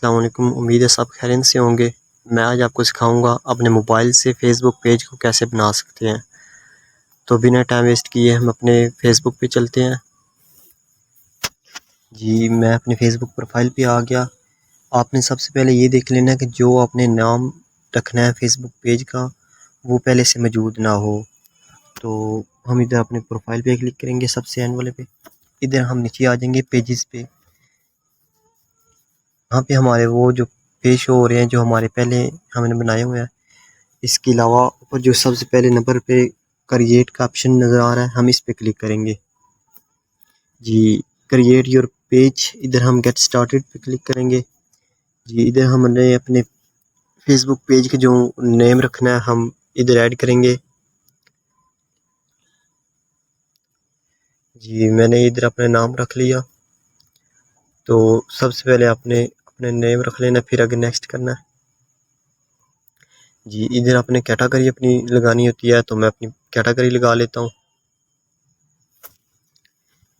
अस्सलाम वालेकुम। उम्मीद है सब खैरियत से होंगे। मैं आज आपको सिखाऊंगा अपने मोबाइल से फेसबुक पेज को कैसे बना सकते हैं। तो बिना टाइम वेस्ट किए हम अपने फेसबुक पे चलते हैं। जी, मैं अपने फेसबुक प्रोफाइल पे आ गया। आपने सबसे पहले ये देख लेना कि जो आपने नाम रखना है फेसबुक पेज का वो पहले से मौजूद ना हो। तो हम इधर अपने प्रोफाइल पे क्लिक करेंगे, सबसे एंड वाले पे। इधर हम नीचे आ जाएंगे पेजेस पे। यहाँ पे हमारे वो जो पेज शो हो रहे हैं जो हमारे पहले हमने बनाए हुए हैं। इसके अलावा ऊपर जो सबसे पहले नंबर पे क्रिएट का ऑप्शन नज़र आ रहा है, हम इस पे क्लिक करेंगे। जी, क्रिएट योर पेज, इधर हम गेट स्टार्टेड पे क्लिक करेंगे। जी, इधर हमने अपने फेसबुक पेज के जो नेम रखना है हम इधर ऐड करेंगे। जी, मैंने इधर अपना नाम रख लिया। तो सबसे पहले आपने अपने नेम रख लेना, फिर आगे नेक्स्ट करना है। जी, इधर आपने कैटेगरी अपनी लगानी होती है, तो मैं अपनी कैटेगरी लगा लेता हूँ।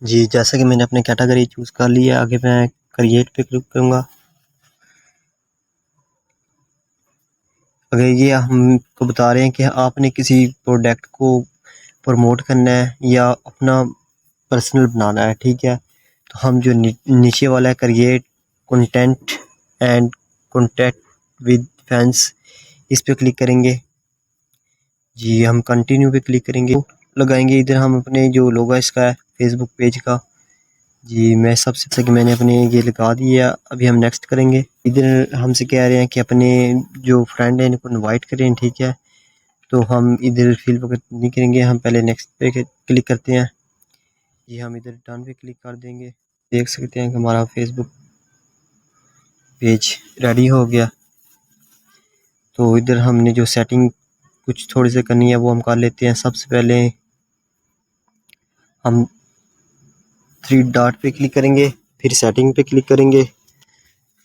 जी, जैसा कि मैंने अपनी कैटेगरी चूज़ कर ली है, आगे मैं क्रिएट पे क्लिक करूँगा। अगर ये हमको बता रहे हैं कि आपने किसी प्रोडक्ट को प्रमोट करना है या अपना पर्सनल बनाना है, ठीक है। तो हम जो नीचे वाला है create content and contact with fans, इस पे क्लिक करेंगे। जी, हम कंटिन्यू पे क्लिक करेंगे, लगाएंगे। इधर हम अपने जो लोगो है इसका है फेसबुक पेज का। जी, मैं सबसे पहले कि मैंने अपने ये लगा दिया। अभी हम नेक्स्ट करेंगे। इधर हमसे कह रहे हैं कि अपने जो फ्रेंड है इनको इनवाइट करें, ठीक है। तो हम इधर फिल वगैरह नहीं करेंगे, हम पहले नेक्स्ट पे क्लिक करते हैं। जी, हम इधर डन पे क्लिक कर देंगे। देख सकते हैं कि हमारा फेसबुक पेज रेडी हो गया। तो इधर हमने जो सेटिंग कुछ थोड़ी सी करनी है वो हम कर लेते हैं। सबसे पहले हम 3 डॉट पे क्लिक करेंगे, फिर सेटिंग पे क्लिक करेंगे।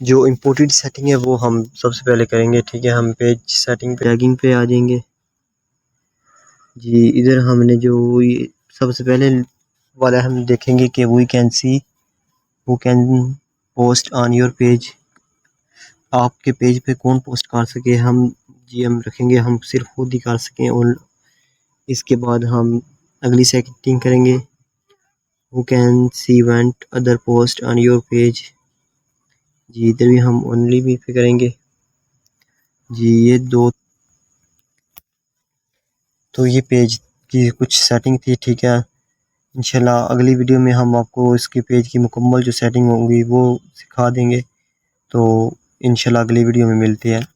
जो इम्पोर्टेंट सेटिंग है वो हम सबसे पहले करेंगे, ठीक है। हम पेज सेटिंग टैगिंग पे आ जाएंगे। जी, इधर हमने जो ये सबसे पहले वाला हम देखेंगे कि we can see who can post on your page, आपके पेज पे कौन पोस्ट कर सके। हम जी हम रखेंगे हम सिर्फ खुद ही कर सकें। और इसके बाद हम अगली सेटिंग करेंगे, who can see went other post on your page. जी, इधर भी हम ओनली भी पे करेंगे। जी, ये दो तो ये पेज की कुछ सेटिंग थी, ठीक है। इंशाल्लाह अगली वीडियो में हम आपको इसके पेज की मुकम्मल जो सेटिंग होंगी वो सिखा देंगे। तो इंशाल्लाह अगली वीडियो में मिलते हैं।